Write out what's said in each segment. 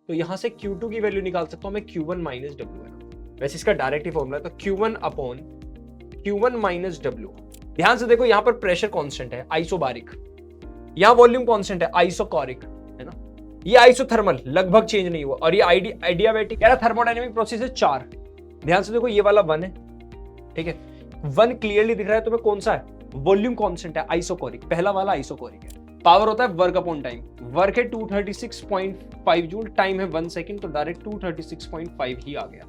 तो यहां से Q2 की वैल्यू निकाल सकता हूं मैं Q1 माइनस डब्ल्यू है ना, वैसे इसका डायरेक्ट ही फॉर्मूला है, तो Q1 upon Q1 minus W. ध्यान से देखो यहां पर प्रेशर कांस्टेंट है आइसोबारिक, यहां वॉल्यूम कांस्टेंट है आइसोकोरिक, है ना, ये आइसोथर्मल लगभग चेंज नहीं हुआ, और ये आइडियाबैटिक यार थर्मोडायनेमिक प्रोसेस है 4। ध्यान से देखो ये वाला 1 है, ठीक है, 1 क्लियरली दिख रहा है तुम्हें, कौन सा है, वॉल्यूम कांस्टेंट है आइसोकोरिक, पहला वाला आइसोकोरिक है। पावर होता है वर्क अपॉन टाइम, वर्क है 236.5 जूल, टाइम है 1 सेकंड, तो डायरेक्ट 236.5 ही आ गया।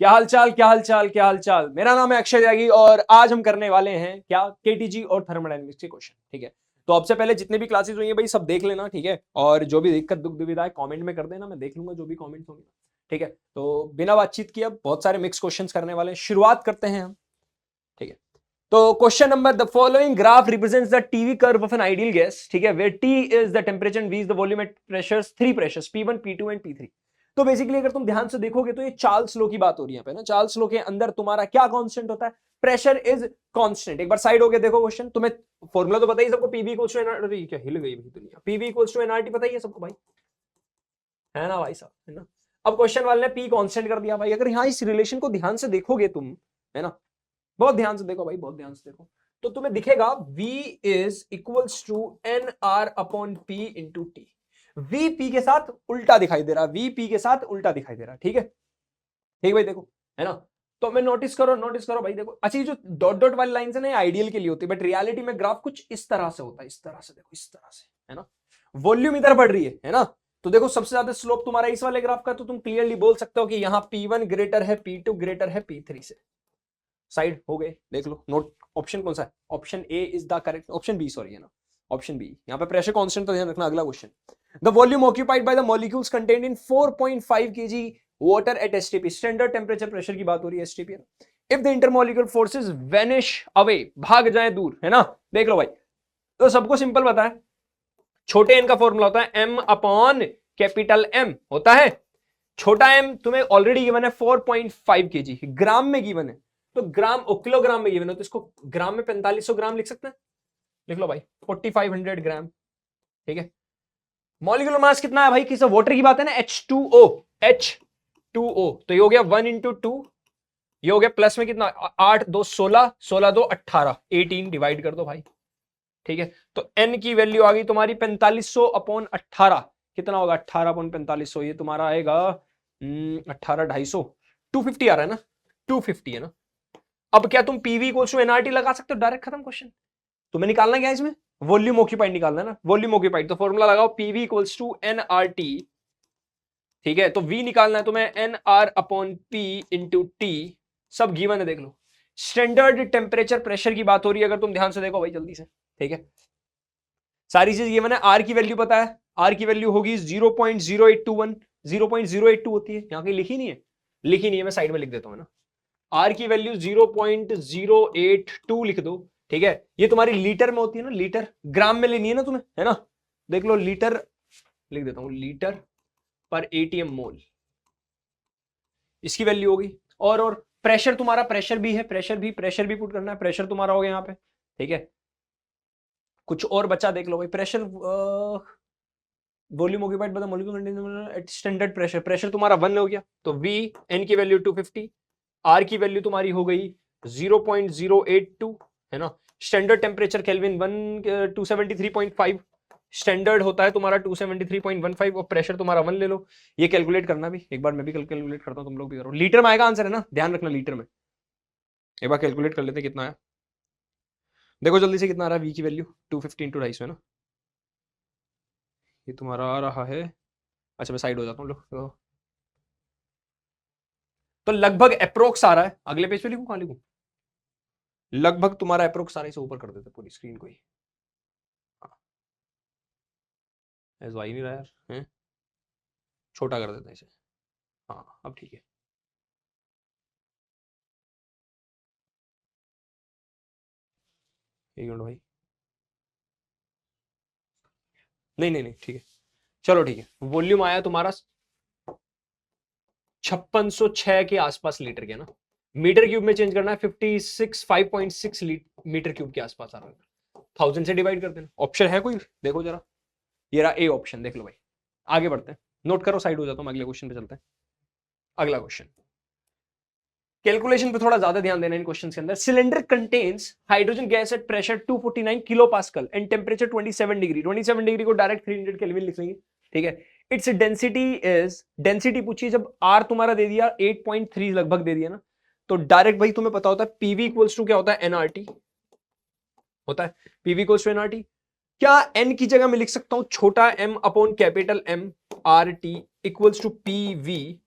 क्या हालचाल, क्या हालचाल, क्या हालचाल, मेरा नाम है अक्षय त्यागी और आज हम करने वाले हैं क्या, केटीजी और थर्मोडायनेमिक्स के क्वेश्चन, ठीक है। तो अब से पहले जितने भी क्लासेस हुई है भाई सब देख लेना, ठीक है, और जो भी दिक्कत दुख दुविधा है कमेंट में कर देना, मैं देख लूंगा जो भी कमेंट होंगे, ठीक है। तो बिना बातचीत किए अब बहुत सारे मिक्स क्वेश्चंस करने वाले हैं, शुरुआत करते हैं हम, ठीक है। तो question number, the following graph represents the TV curve of an ideal gas, ठीक है, where T is the temperature, V is the volume at pressures, 3 pressures P1 P2 and P3। तो बेसिकली अगर तुम ध्यान से देखोगे तो ये चार्ल्स लॉ की बात हो रही है ना, चार्ल्स लॉ के अंदर तुम्हारा क्या कांस्टेंट होता है, प्रेशर इज कांस्टेंट। एक बार साइड हो गया देखो क्वेश्चन, तुम्हें फॉर्मूला तो पता ही सबको, पीवी इक्वल्स टू एनआरटी, क्या हिल गई भाई दुनिया, पीवी इक्वल्स टू एनआरटी पता ही है सबको भाई, है ना भाई साहब, है ना। अब क्वेश्चन वाले ने पी कांस्टेंट कर दिया भाई, अगर यहाँ इस रिलेशन को ध्यान से देखोगे तुम, है ना, बहुत ध्यान से देखो भाई, बहुत ध्यान से देखो, तो तुम्हें दिखेगा V is equals to N R upon P into T. V P के साथ उल्टा दिखाई दे रहा, वी पी के साथ उल्टा दिखाई दे रहा, ठीक है, ठीक भाई देखो, है ना। तो मैं नोटिस करो भाई देखो, अच्छा ये जो डॉट डॉट वाली लाइन है ना आइडियल के लिए होती है, बट रियलिटी में ग्राफ कुछ इस तरह से होता है, इस तरह से देखो, इस तरह से, है ना, वॉल्यूम इधर बढ़ रही है ना, तो देखो सबसे ज्यादा स्लोप तुम्हारा इस वाले ग्राफ का, तो तुम क्लियरली बोल सकते हो कि यहाँ P1 ग्रेटर है P2 ग्रेटर है P3 से। साइड हो गए, देख लो, नोट ऑप्शन कौन सा है, option A is the correct, option B sorry, है ना, ऑप्शन बी। यहाँ पे प्रेशर कांस्टेंट तो ध्यान रखना। अगला question, the volume occupied by the molecules contained in 4.5 kg water at STP, standard temperature pressure की बात हो रही है STP. If the intermolecular forces vanish away, भाग जाए दूर, है ना, देख लो भाई, तो सबको सिंपल पता है, छोटे एन का फॉर्मूला होता है m अपॉन कैपिटल M होता है, छोटा m तुम्हें ऑलरेडी गिवन है 4.5 kg, ग्राम में गिवन है, तो ग्राम किलोग्राम में गिवन है, तो इसको ग्राम में 4500 ग्राम लिख सकते हैं, लिख लो भाई 4500 ग्राम, ठीक है। मॉलिक्यूलर मास कितना है भाई, किस वाटर की बात है ना, H2O, H2O, तो ये हो गया 1 इंटू 2, ये हो गया प्लस में कितना 8 2 16, 16 2 18, 18 डिवाइड कर दो भाई, ठीक है। तो n की वैल्यू आ गई तुम्हारी 4500 अपॉन 18, कितना होगा 18 अपॉन 4500, ये तुम्हारा आएगा 18 250, 250 आ रहा है ना, 250 है ना। अब क्या तुम पीवी को एनआरटी लगा सकते हो, डायरेक्ट खत्म क्वेश्चन। तुम्हें निकालना क्या है इसमें, वॉल्यूम ऑक्यूपाइड निकालना है ना, वॉल्यूम ऑक्यूपाइड, तो फॉर्मूला लगाओ पीवी इक्वल्स टू एनआरटी, ठीक है, तो V निकालना है तुम्हें N R upon P into T, सब गिवन है देख लो। स्टैंडर्ड टेम्परेचर प्रेशर की बात हो रही है, अगर तुम ध्यान से देखो भाई जल्दी से, ठीक है, सारी चीज गिवन है। आर की वैल्यू पता है, आर की वैल्यू होगी 0.0821, 0.082 होती है, यहाँ की लिखी नहीं है, लिखी नहीं है, मैं साइड में लिख देता हूँ ना, आर की वैल्यू 0.082 लिख दो, ठीक है। ये तुम्हारी लीटर में होती है ना, लीटर, ग्राम में लेनी है ना तुम्हें, है ना, देख लो लीटर लिख देता हूं, लीटर पर एटीएम मोल इसकी वैल्यू होगी। और प्रेशर तुम्हारा, प्रेशर भी है, प्रेशर भी पुट करना है, प्रेशर तुम्हारा हो गया यहाँ पे, ठीक है। कुछ और बचा देख लो भाई, pressure volume occupied by the molecule containing at standard pressure, pressure तुम्हारा 1 हो गया, तो V n की वैल्यू 250, R की वैल्यू तुम्हारी हो गई 0.082, है ना। स्टैंडर्ड टेम्परेचर केल्विन 273.5, स्टैंडर्ड होता है तुम्हारा 273.15, और प्रेशर तुम्हारा 1 ले लो। ये कैलकुलेट करना भी, एक बार मैं भी कैलकुलेट करता हूं, तुम लोग भी करो, लीटर में आएगा आंसर, है ना, ध्यान रखना लीटर में। एक बार कैलकुलेट कर लेते हैं कितना है, देखो जल्दी से कितना आ रहा है, V की वैल्यू 250 इंटू 250, है ना, ये तुम्हारा आ रहा है, अच्छा मैं साइड हो जाता हूँ लोग, तो लगभग अप्रोक्स आ रहा है, अगले पेज पे लिखूं, कहां लिखूं, लगभग तुम्हारा अप्रोक्स आ रहा है, इसे ऊपर कर देते पूरी स्क्रीन को ही, ऐसा आ ही नहीं रहा यार, हैं, छोटा कर देते हैं इसे, हाँ अब ठीक है, एक मिनट भाई, नहीं ठीक है, चलो ठीक है, वॉल्यूम आया तुम्हारा 5606 के आसपास लीटर के ना, मीटर क्यूब में चेंज करना है 565.6 मीटर क्यूब के आसपास आ रहा है, 1000 से डिवाइड कर देना। ऑप्शन है कोई, देखो जरा, ये रहा ए ऑप्शन, देख लो भाई, आगे बढ़ते हैं। नोट करो, साइड हो जाता हूं, अगले क्वेश्चन पे चलते हैं। अगला क्वेश्चन, कैलकुलेशन पे थोड़ा ज्यादा ध्यान देना इन क्वेश्चन के अंदर। Cylinder contains hydrogen gas at pressure 249 kilo pascal and temperature 27 degree. 27 degree को डायरेक्ट 300 केल्विन लिख लेंगे, ठीक है। इट्स डेंसिटी इज, डेंसिटी पूछिए जब आर तुम्हारा दे दिया 8.3 लगभग दे दिया ना, तो डायरेक्ट भाई तुम्हें पता होता है पीवी इक्वल्स टू क्या होता है, एनआरटी होता है। PV equals to NRT. क्या एन की जगह मैं लिख सकता हूं छोटा M upon capital M R T equals to PV.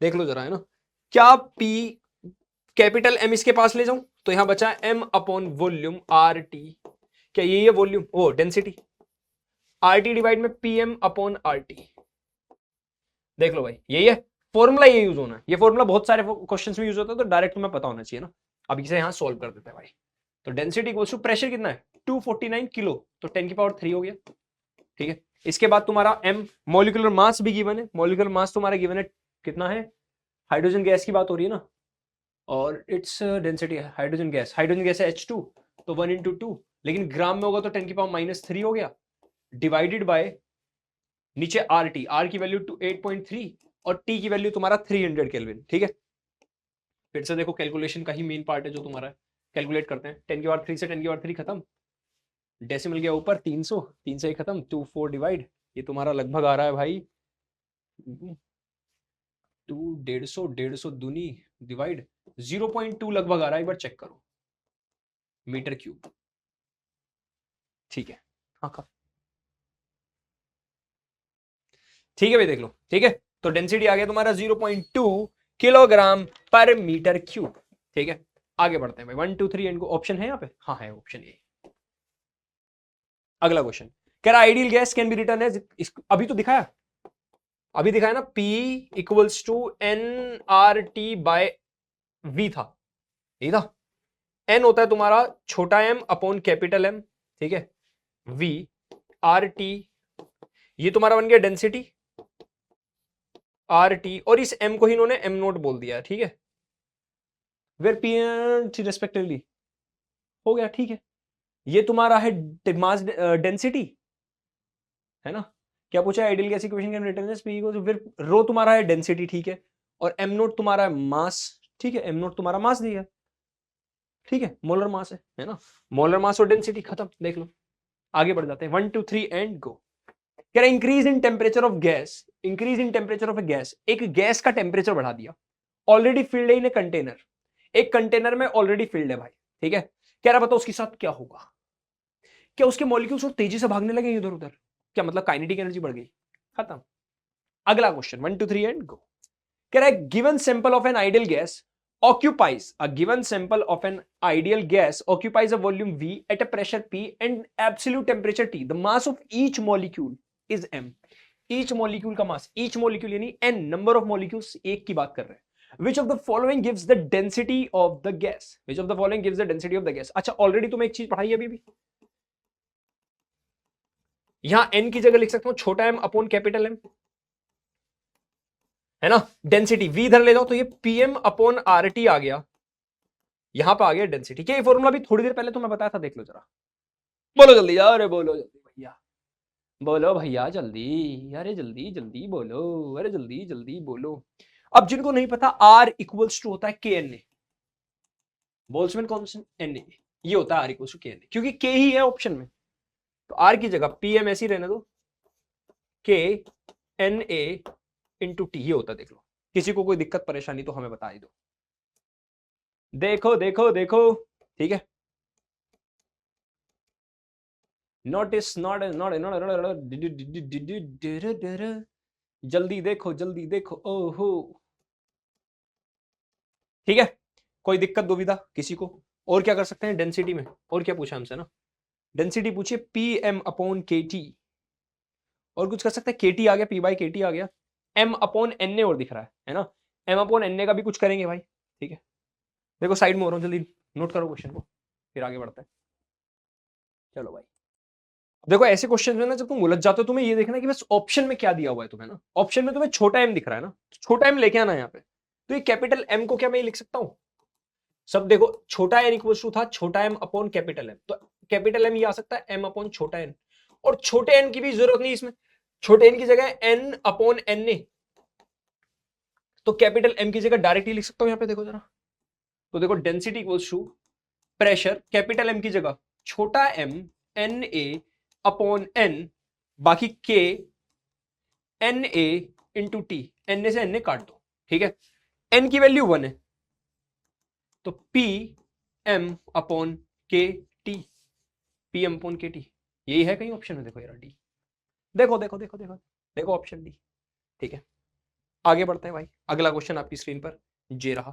देख लो जरा, है ना। क्या पी कैपिटल एम इसके पास ले जाऊं तो यहां बचा M upon volume R T. क्या ये है वॉल्यूम, ओ डेंसिटी, आर टी डिवाइड में P M upon R T. देख लो भाई, यही है फॉर्मूला, ये यूज होना है। ये फॉर्मूला बहुत सारे क्वेश्चंस में यूज होता है, तो डायरेक्ट तुम्हें पता होना चाहिए ना। अब इसे यहां सोल्व कर देते हैं भाई। तो डेंसिटी इक्वल्स टू प्रेशर कितना है 249 किलो, तो 10 की पावर 3 हो गया, ठीक है। इसके बाद तुम्हारा एम, मॉलिक्यूलर मास भी गिवन है। मॉलिक्यूलर मास तुम्हारा गिवन है कितना है, हाइड्रोजन गैस की बात हो रही है ना, और इट्स डेंसिटी है हाइड्रोजन गैस, हाइड्रोजन गैस है H2, तो 1 into 2, लेकिन ग्राम में होगा तो 10 की पावर -3 हो गया, डिवाइडेड बाय नीचे आर टी, आर की वैल्यू 8.3 और टी की वैल्यू तुम्हारा 300 केल्विन, ठीक है। फिर से देखो कैलकुलेशन का ही मेन पार्ट है जो तुम्हारा है, कैलकुलेट करते हैं। 10 की पावर 3 से 10 की पावर 3 खत्म, डेसिमल गया ऊपर 300, 3 से ही खत्म, 2 4 डिवाइड, ये तुम्हारा लगभग आ रहा है भाई 2 150, 150 दूनी डिवाइड 0.2 लगभग आ रहा है, एक बार चेक करो, मीटर क्यूब, ठीक है। हाँ का ठीक है भाई, देख लो, ठीक है। तो डेंसिटी आ गया तुम्हारा 0.2 किलोग्राम पर मीटर क्यूब, ठीक है। आगे बढ़ते हैं भाई, 1 2 3 एंड को ऑप्शन है यहाँ पे, हाँ है ऑप्शन ए। अगला क्वेश्चन कह रहा ideal gas can be return as, अभी तो दिखाया, अभी दिखाया ना, P equals to N R T by V था, यही था। एन होता है तुम्हारा छोटा एम अपॉन कैपिटल एम, ठीक है। वी आर टी, ये तुम्हारा बन गया डेंसिटी आर टी, और इस एम को ही इन्होंने एम नोट बोल दिया, ठीक है। वेर पी एंड रेस्पेक्टिवली हो गया, ठीक है। ये तुम्हारा है मास डेंसिटी, है ना। क्या पूछा है, ideal gas equation can return as P equals, फिर रो तुम्हारा है डेंसिटी, ठीक है, और एम नोट तुम्हारा है मास, ठीक है। एम नोट तुम्हारा मास दिया, ठीक है, मोलर मास है ना। मोलर मास और डेंसिटी खत्म, देख लो। आगे बढ़ जाते हैं, 1 2 3 एंड गो। कह रहा increase in temperature of gas, increase in temperature of A gas, एक गैस का टेम्परेचर बढ़ा दिया, ऑलरेडी फिल्ड है इन ए कंटेनर, एक कंटेनर में ऑलरेडी फिल्ड है भाई, ठीक है। कह रहा बताओ उसके साथ क्या होगा, क्या उसके मॉलिक्यूल्स और तेजी से भागने लगे इधर उधर, क्या मतलब काइनेटिक एनर्जी बढ़ गई, खत्म। अगला क्वेश्चन 1 2 3 एंड गो। कह रहा है given sample of an ideal gas occupies a given sample of an ideal gas occupies a volume V at a pressure P and absolute temperature T. The mass of each molecule is M. Each molecule का mass, each molecule यानी N number of molecules, एक की बात कर रहे हैं। Which of the following gives the density of the gas? Which of the following gives the density of the gas? अच्छा already तुम्हें एक चीज पढ़ाई अभी भी, यहां N की जगह लिख सकता हूं छोटा m अपॉन कैपिटल M, है ना। डेंसिटी V इधर ले जाओ तो ये PM अपॉन RT आ गया, यहां पे आ गया डेंसिटी। क्या ये फॉर्मूला भी थोड़ी देर पहले तो मैं बताया था, देख लो जरा, बोलो जल्दी, अरे बोलो जल्दी भैया, बोलो भैया जल्दी, अरे जल्दी जल्दी बोलो, अरे जल्दी जल्दी बोलो। अब जिनको नहीं पता, R इक्वल्स टू होता है KNA, बोल्ट्जमैन कांस्टेंट Na, ये होता है R इक्वल्स टू KNA, क्योंकि K ही है ऑप्शन में, तो R की जगह PM ऐसी रहने दो, KNA इंटू टी, ये होता है, देख लो। किसी को कोई दिक्कत परेशानी तो हमें बता ही दो, देखो देखो देखो, ठीक है। नोटिस नॉट नॉट जल्दी देखो जल्दी देखो, ओहो, ठीक है। कोई दिक्कत दुविधा किसी को, और क्या कर सकते हैं डेंसिटी में, और क्या पूछा हमसे ना, डेंसिटी पूछिए पी एम अपॉन के टी, और कुछ कर सकते हैं, के टी आ गया, पी बाई के टी आ गया, एम अपॉन एन ए और दिख रहा है ना, एम अपॉन एन ए का भी कुछ करेंगे भाई, ठीक है। देखो साइड में हो रहा हूं, जल्दी नोट करो क्वेश्चन को, फिर आगे बढ़ते हैं। चलो भाई, देखो ऐसे क्वेश्चन में ना जब तुम उलझ जाते हो, तुम्हें ये देखना कि बस ऑप्शन में क्या दिया हुआ है तुम्हें ना, ऑप्शन में तुम्हें छोटा एम दिख रहा है ना, छोटा एम लेके आना यहाँ पे। तो ये कैपिटल एम को क्या मैं लिख सकता हूँ, सब देखो, छोटा एन इक्वल टू था छोटा एम अपॉन कैपिटल एम, तो कैपिटल एम ये आ सकता है एम अपॉन छोटा एन, और छोटे एन की भी जरूरत नहीं इसमें, छोटे n की जगह n अपॉन एन ए, तो कैपिटल M की जगह डायरेक्टली लिख सकता हूं यहां पे, देखो जरा। तो देखो density equals to pressure capital M की जगह छोटा m N A upon n, बाकी k N A into T, N A से एन ए काट दो, ठीक है। n की वैल्यू 1 है, तो P m अपॉन के टी, पी एम अपॉन के टी, यही है कहीं ऑप्शन में, देखो यार डी, देखो देखो देखो देखो देखो ऑप्शन डी, ठीक है। आगे बढ़ते हैं भाई, अगला क्वेश्चन आपकी स्क्रीन पर जे रहा।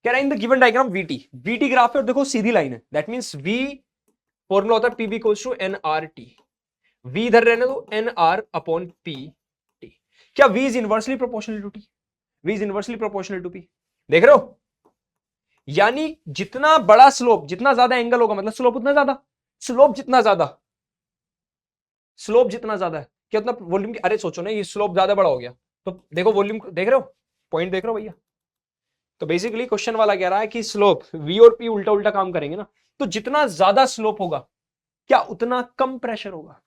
कह रहा है in the given diagram VT graph है और देखो सीधी लाइन है, दैट मींस वी फॉर्मूला होता है PV equals to N R T, V इधर रहने दो, N R upon P T. क्या V is inversely proportional to T, V is inversely proportional to P, देख रहे हो। यानी जितना बड़ा स्लोप, जितना ज्यादा एंगल होगा, मतलब स्लोप उतना ज्यादा, स्लोप जितना ज्यादा, स्लोप जितना ज्यादा है क्या उतना वॉल्यूम की, अरे सोचो ना ये स्लोप ज्यादा बड़ा हो गया तो देखो वॉल्यूम देख रहे हो, पॉइंट देख रहे हो भैया। तो बेसिकली क्वेश्चन वाला कह रहा है कि स्लोप v और p उल्टा उल्टा काम करेंगे ना, तो जितना ज्यादा स्लोप होगा क्या उतना कम प्रेशर होगा।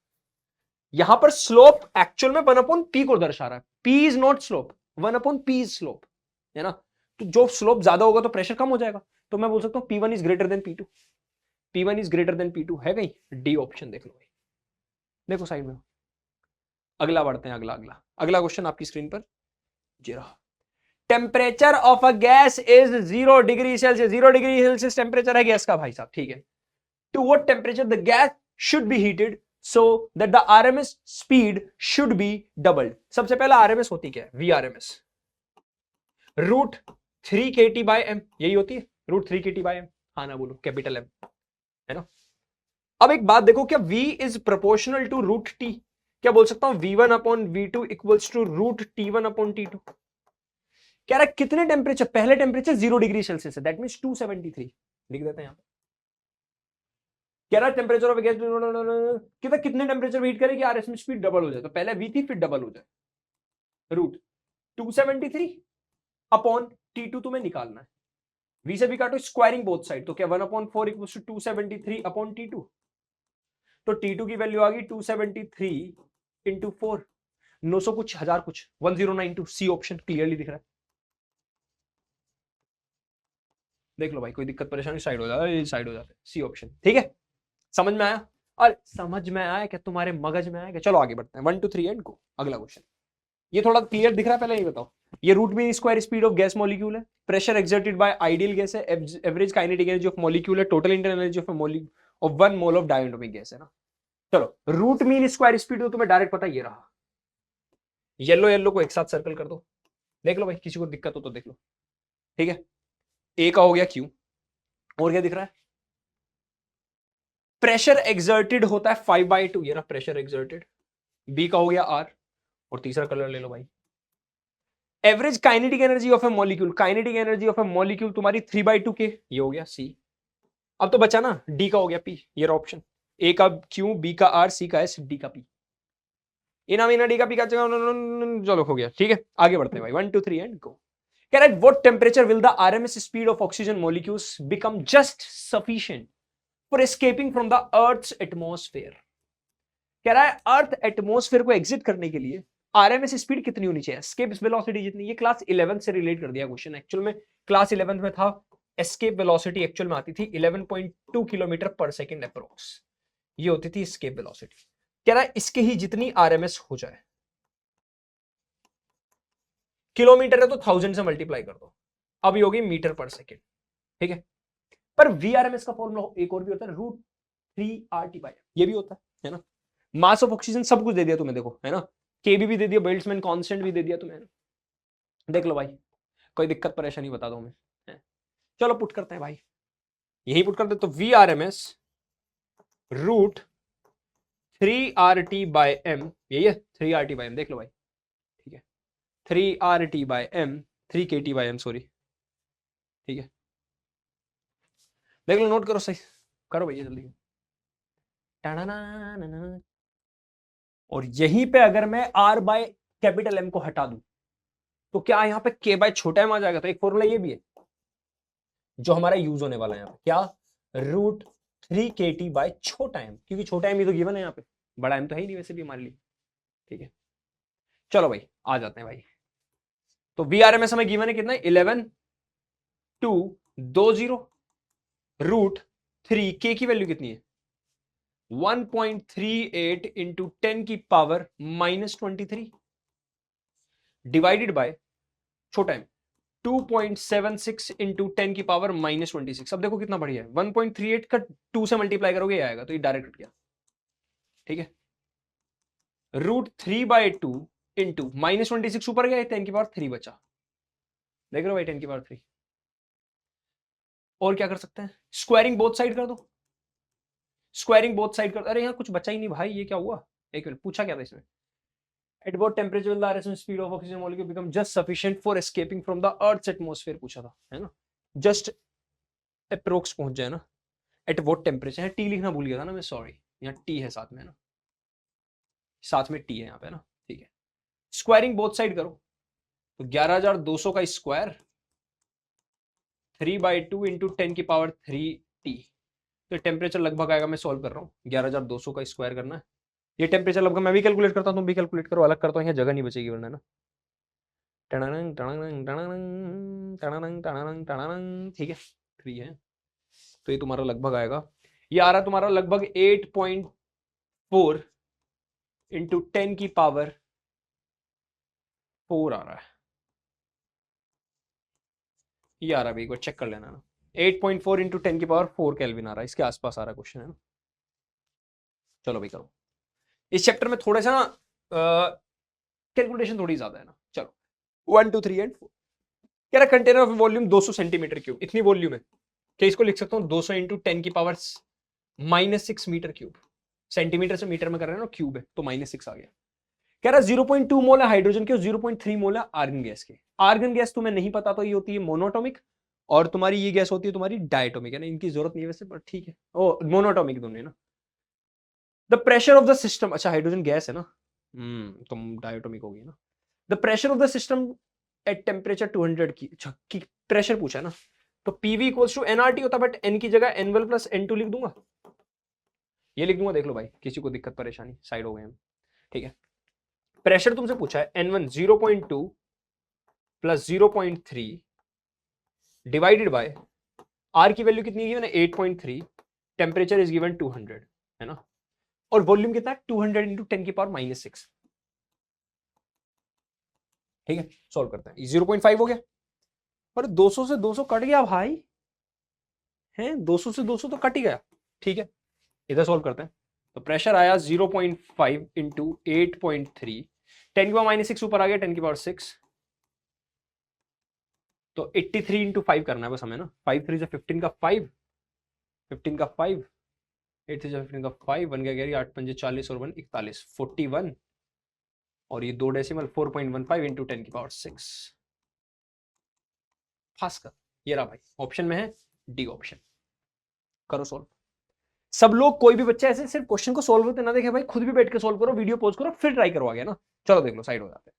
यहां पर स्लोप एक्चुअल में 1/p को दर्शा रहा है, p is not slope, 1/p is slope, है ना। तो जो स्लोप ज्यादा होगा तो प्रेशर कम हो जाएगा, तो मैं बोल सकता हूं p1 is greater than p2, p1 is greater than p2 है कहीं, डी ऑप्शन देख लो भाई, देखो साइड में। अगला बढ़ते हैं, अगला अगला अगला क्वेश्चन आपकी स्क्रीन पर जी रहा। Temperature of a gas is 0 degree Celsius, 0 degree Celsius temperature है गैस का भाई साहब, ठीक है। To what temperature the gas should be heated so that the RMS speed should be doubled. सबसे पहला आरएमएस होती क्या है, V RMS root 3 kT by M, यही होती है रूट 3 kT बाय एम, हाँ ना बोलो कैपिटल एम, है ना। अब एक बात देखो, क्या v is proportional to root T, क्या बोल सकता हूं v1 upon v2 equals to root t1 upon t2। कह रहा है कितने टेम्परेचर, पहले टेम्परेचर 0 डिग्री सेल्सियस है, दैट मींस 273 लिख देते हैं यहां पे। कह रहा है टेम्परेचर ऑफ गैस कितने टेम्परेचर में हीट करे कि आरएस में स्पीड डबल हो जाए, तो पहले v थी फिर डबल हो जाए, रूट 273 अपॉन t2 तुम्हें निकालना है, v से भी काटो स्क्वायरिंग बोथ साइड, तो क्या 1/4 इक्वल्स टू 273 अपॉन t2, तो t2 की वैल्यू आ गई 273 इंटू 4, 900 कुछ हजार कुछ 1092, सी ऑप्शन क्लियरली दिख रहा है। देख लो भाई, कोई दिक्कत परेशानी साइड हो जाता है, साइड हो जाता है, सी ऑप्शन, ठीक है। समझ में आया, और समझ में आया क्या तुम्हारे मगज में आया क्या। चलो आगे बढ़ते हैं, 1 2 3 एंड गो। अगला क्वेश्चन, ये थोड़ा क्लियर दिख रहा है, पहले ये बताओ। ये root mean square speed of gas molecule है, pressure exerted by ideal gas है, average kinetic energy of molecule है, total internal energy of of 1 mole of diatomic gas है ना। चलो रूट मीन स्क्वायर स्पीड तो तुम्हें डायरेक्ट पता, ये रहा, येलो येलो को एक साथ सर्कल कर दो, देख लो भाई, किसी को दिक्कत हो तो देख लो, ठीक है। ए का हो गया क्यू, और क्या दिख रहा है, प्रेशर एक्सर्टेड होता है 5/2, ये ना प्रेशर एक्सर्टेड, बी का हो गया आर, और तीसरा कलर ले लो भाई, average kinetic energy of A molecule, kinetic energy of A molecule तुम्हारी 3/2 के, ये हो गया सी। अब तो बचा ना, डी का हो गया पी, ये रहा ऑप्शन, ए का क्यू, बी का आर, सी का एस, डी का पी, इना मीना डी का पी का, चलो हो गया, ठीक है। आगे बढ़ते हैं भाई, 1 2 3 एंड गो। कह रहा है what temperature will the RMS speed of oxygen molecules become just sufficient for escaping from the earth's atmosphere. कह रहा है अर्थ एटमॉस्फेयर को एग्जिट करने के लिए आरएमएस स्पीड कितनी होनी चाहिए, एस्केप वेलोसिटी जितनी। ये क्लास 11 से रिलेट कर दिया क्वेश्चन, एक्चुअल में क्लास 11 में था, एस्केप वेलोसिटी एक्चुअल में आती थी 11.2 किलोमीटर पर सेकंड अप्रोक्स, ये होती थी एस्केप वेलोसिटी। कह रहा है इसके ही जितनी आरएमएस हो जाए, किलोमीटर है तो 1000 से मल्टीप्लाई कर दो, अब ये होगी मीटर पर सेकेंड, ठीक है। पर वीआरएमएस का फॉर्मूला एक और भी होता है, रूट 3 RT/, ये भी होता है ना। मास ऑफ ऑक्सीजन सब कुछ दे दिया तुम्हें, देखो है ना, केबी भी दे दिया, बेल्ट्समैन कांस्टेंट भी दे दिया तुम्हें, देख लो भाई, कोई दिक्कत परेशानी बता दो हमें। चलो पुट करते हैं भाई, यही पुट करते, तो वीआरएमएस रूट 3RT/m, यही है 3RT/m, देख लो भाई, ठीक है, 3RT/m, 3 KT/m सॉरी, ठीक है, देख लो, नोट करो सही, करो भैया जल्दी। और यहीं पे अगर मैं R बाय कैपिटल M को हटा दूं तो क्या यहाँ पे K बाय छोटा m आ जाएगा, तो एक फॉर्मूला ये भी है जो हमारा यूज होने वाला है यहाँ पे, क्या, रूट 3 KT बाय छोटा m, क्योंकि छोटा m ही तो गिवन है यहाँ पे, बड़ा m तो है ही नहीं वैसे भी हमारे लिए, ठीक है, चलो भाई आ जाते हैं भाई। तो VRMS हमें गिवन है कितना, 11,220 रूट 3, के की वैल्यू कितनी है 1.38 इंटू 10 की पावर -23 डिवाइडेड बाय छोटा है 2.76 इंटू 10 की पावर -26। अब देखो कितना बढ़िया है, 1.38 का 2 से मल्टीप्लाई करोगे ये आएगा, तो ये डायरेक्ट हट गया। ठीक है, √3/2 इंटू -26 ऊपर गया, 10 की पावर 3 बचा। देख रहे हो भाई 10 की पावर 3। और क्या कर सकते हैं, स्क्वायरिंग बोथ साइड कर दो, स्क्वायरिंग बोथ साइड कर दो। अरे यहाँ कुछ बचा ही नहीं भाई, ये क्या हुआ, एक मिनट, पूछा क्या था इसमें, at what temperature will the RSM speed of oxygen molecule become just sufficient for escaping from the earth's atmosphere, पूछा था, है ना, जस्ट अप्रोक्स पहुंच जाए ना, एट what temperature है, टी लिखना भूल गया था ना मैं, सॉरी, यहाँ टी है साथ में ना, साथ में टी है यहाँ पे ना। ठीक है, स्क्वायरिंग बोथ साइड करो, तो 11,200 का स्क्वायर 3/2 इंटू 10 की पावर 3t, तो टेम्परेचर लगभग आएगा, मैं सॉल्व कर रहा हूँ, 11,200 का स्क्वायर करना है, ये टेम्परेचर लगभग, मैं भी कैलकुलेट करता हूँ, तुम भी कैलकुलेट करो, अलग करता हूँ, यहाँ जगह नहीं बचेगी वरना ना। ठीक है, 3 है, तो ये तुम्हारा लगभग आएगा, ये आ रहा है तुम्हारा लगभग 8.4 इंटू 10 की पावर 4 आ रहा है, ये आ रहा है भाई, एक बार चेक कर लेना ना, 8.4 इंटू 10 की पावर 4 केल्विन आ रहा है, इसके आसपास आ रहा है क्वेश्चन, है ना। चलो भाई करो, इस चैप्टर में थोड़ा सा ना कैलकुलेशन थोड़ी ज्यादा है ना। चलो 1 2 3 एंड 4 कह रहा container of volume 200 centimetre cube, इतनी वॉल्यूम है कि इसको लिख सकता हूँ 200 इंटू 10 की पावर -6 मीटर क्यूब, सेंटीमीटर से मीटर में कर रहे हैं ना, क्यूब है तो -6 आ गया। कह रहा 0.2 मोल है हाइड्रोजन के और 0.3 मोल है आर्गन गैस के। आर्गन गैस तुम्हें नहीं पता तो ये होती है मोनोटॉमिक, और तुम्हारी ये गैस होती है तुम्हारी डायटोमिक, है ना, इनकी जरूरत नहीं है वैसे, पर ठीक है, ओ मोनोटॉमिक दोनों है ना। The pressure of the system, अच्छा हाइड्रोजन गैस है ना, तुम डायटोमिक होगी ना। The pressure of the system at temperature 200 की प्रेशर पूछा है ना, तो पीवी इक्वल्स टू एनआरटी होता, बट एन की जगह N1 प्लस N2 लिख दूंगा, ये लिख दूंगा, देख लो भाई किसी को दिक्कत परेशानी, साइड हो गए हम। ठीक है, प्रेशर तुमसे पूछा है N1 0.2 plus 0.3 divided by R की वैल्यू कितनी है 8.3, टेम्परेचर इज गिवन 200, है ना, और वॉल्यूम कितना है 200 इंटू 10 की पावर -6। ठीक है, सॉल्व करते हैं, 0.5 हो गया, पर 200 से 200 कट गया भाई, हैं 200 से 200 तो कट ही गया। ठीक है, इधर सॉल्व करते हैं, तो प्रेशर आया 0.5 इंटू 8.3, 10 की पावर -6 ऊपर आ गया, 10 की पावर 6, तो 83 इंटू 5 करना है बस हमें ना, 5 3 से 15 का 5, 15 का 5, 8 3 से 15 का 5 बन गया 8 5 40 और 1 41 41, और ये 2 डेसिमल 4.15 इंटू 10 की पावर 6 फास्ट कर, ये रहा भाई, ऑप्शन में है डी ऑप्शन। करो सॉल्व, सब लोग, कोई भी बच्चा ऐसे सिर्फ क्वेश्चन को सॉल्व होते ना देखे भाई, खुद भी बैठ के सॉल्व करो, वीडियो पॉज करो, फिर ट्राई करो आगे ना। चलो देख लो, साइड हो जाते हैं,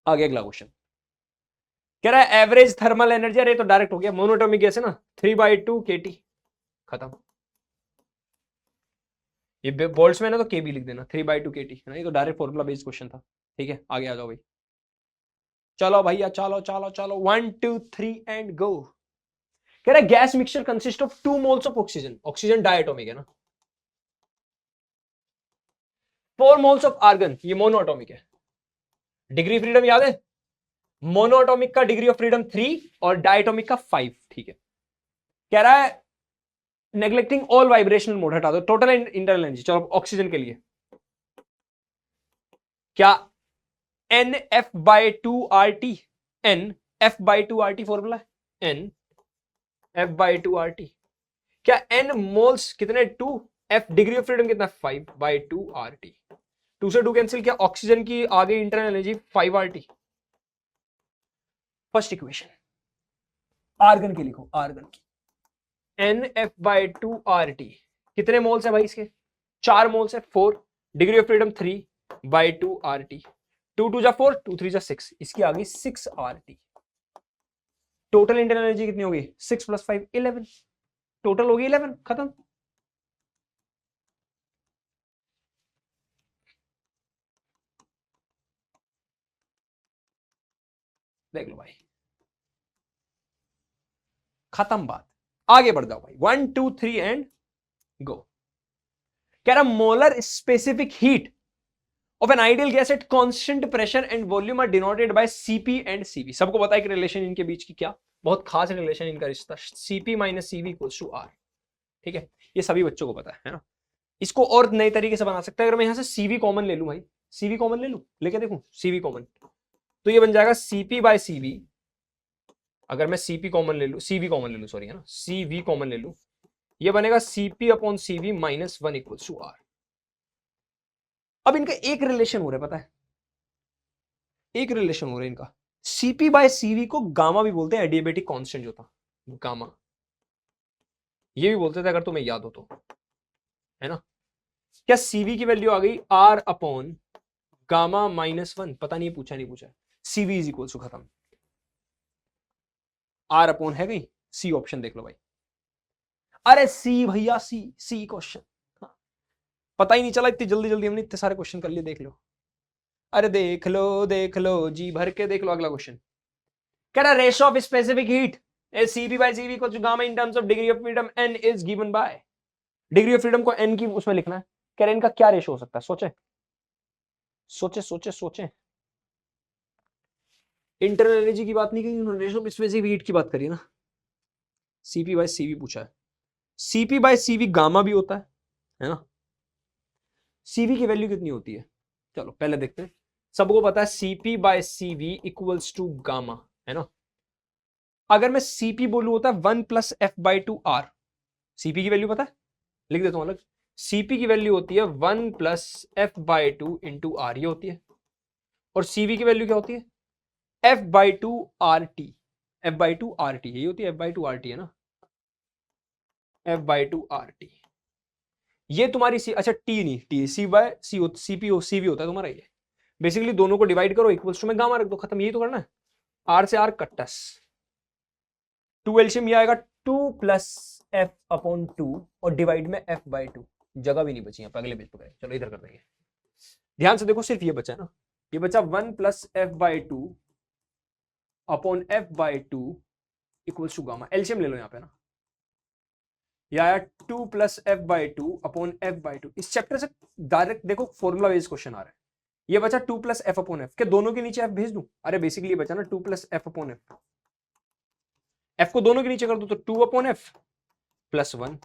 आगे अगला क्वेश्चन कह रहा है एवरेज थर्मल एनर्जी, अरे तो डायरेक्ट हो गया, मोनोटॉमिक गैस है ना, 3/2 kT, खत्म। ये बोल्ट्स में ना तो केबी लिख देना, 3/2 kT है ना, ये तो डायरेक्ट फॉर्मूला बेस्ड क्वेश्चन था। ठीक है, आगे आ जाओ भाई, चलो भैया चलो चलो चलो, 1 2 3 एंड गो। कह रहा है gas mixture consist of 2 moles of oxygen, oxygen diatomic है ना, 4 मोल्स ऑफ आर्गन, ये मोनोएटॉमिक है। डिग्री फ्रीडम याद है, मोनोएटॉमिक का डिग्री ऑफ फ्रीडम 3 और डायटोमिक का 5। ठीक है, कह रहा है नेग्लेक्टिंग ऑल वाइब्रेशनल मोड, हटा दो टोटल इंटरनल एनर्जी। चलो ऑक्सीजन के लिए क्या NF/2RT, NF/2RT फॉर्मूला है, NF/2RT, क्या N मोल्स कितने 2, F डिग्री ऑफ फ्रीडम कितना 5/2RT, 2 से 2 कैंसिल, क्या ऑक्सीजन की आगे internal energy 5RT। First equation argon की लिखो, आर्गन की NF/2RT कितने मोल्स है भाई इसके, 4 मोल्स है, 4 डिग्री ऑफ फ्रीडम 3/2RT, 2 2 जा 4, 2 3 जा 6, इसकी आ गई 6RT। टोटल इंटरनल एनर्जी कितनी होगी 6 + 5 11, टोटल होगी 11, खत्म। देख लो भाई, खत्म बात, आगे बढ़ जाओ भाई। 1 2 3 एंड गो। कह रहा molar specific heat of an ideal gas at constant pressure and volume are denoted by CP and CV. सबको पता है कि रिलेशन इनके बीच की क्या, बहुत खास रिलेशन इनका रिश्ता, CP minus CV equals to R. ठीक है, ये सभी बच्चों को पता है ना। इसको और नए तरीके से बना सकते हैं, अगर मैं यहां से सीवी कॉमन ले लूं भाई, सीवी कॉमन ले लूं, लेके देखूं सीवी कॉमन, तो ये बन जाएगा सीपी बाय सीवी। अगर मैं सीपी कॉमन ले लूं, सीवी कॉमन ले लूं, सॉरी है ना, सीवी कॉमन ले लूं, ये बनेगा CP upon CV minus 1 equals to R. अब इनका एक रिलेशन हो रहा है, पता है, एक रिलेशन हो रहा है इनका। सीपी बाय सीवी को गामा भी बोलते हैं, एडियाबेटिक कांस्टेंट जो था गामा, ये भी बोलते थे अगर तुम्हें याद हो तो, है ना। क्या सीवी की वैल्यू आ गई आर अपॉन गामा माइनस 1, पता नहीं पूछा नहीं पूछा, सीवी इज इक्वल टू खत्म, आर अपॉन है गई सी, ऑप्शन देख लो भाई। अरे सी भैया, सी क्वेश्चन, पता ही नहीं चला, इतनी जल्दी जल्दी हमने इतने सारे क्वेश्चन कर लिए, देख लो। अरे देख लो जी भर के देख लो। अगला क्वेश्चन कह रहा ratio of specific heat is Cp by Cv equals to gamma in terms of degree of freedom n is given by, degree of freedom को n की उसमें लिखना है। कह रहे इनका क्या रेशियो हो सकता है, सोचे सोचे सोचे सोचे। इंटरनल एनर्जी की बात नहीं की उन्होंने, रेशियो ऑफ स्पेसिफिक हीट की बात करी ना। Cp by Cv पूछा है, Cp by Cv गामा भी होता है ना। Cv की वैल्यू कितनी होती है, चलो पहले देखते हैं। सबको पता है Cp by Cv equals to gamma, है ना। अगर मैं Cp बोलूं होता है 1 plus F by two R. Cp की वैल्यू पता है, लिख देता हूं अलग। Cp की वैल्यू होती है 1 plus F by two into R, ये होती है। और Cv की वैल्यू क्या होती है, F by two R T, F by two R T, यही होती है, F by two R T है ना, F by two R T. ये तुम्हारी सी, अच्छा टी नहीं, टी सी बाय सी, सीपी हो सीवी होता है तुम्हारा। ये बेसिकली दोनों को डिवाइड करो, इक्वल्स टू में गामा रख दो, खत्म, यही तो करना है। आर से आर कट्टस, 2 एलसीएम ये आएगा 2 प्लस एफ अपॉन 2 और डिवाइड में एफ बाई टू, जगह भी नहीं बची यहाँ पे, अगले पेज पे गए, चलो इधर कर देंगे। ध्यान से देखो, सिर्फ ये बचा है ना, ये बचा 1 plus F by two upon F by two equals to gamma. LCM ले लो यहाँ पे ना, ये आया 2 plus F by two upon F by two. इस चैप्टर से डायरेक्ट देखो फॉर्मूला बेस्ड क्वेश्चन आ रहा है। ये बचा 2 प्लस एफ अपॉन एफ, के दोनों के नीचे एफ भेज दूं, अरे बेसिकली बचा ना 2 plus F upon F, F को दोनों के नीचे कर दो तो 2 अपॉन एफ प्लस 1।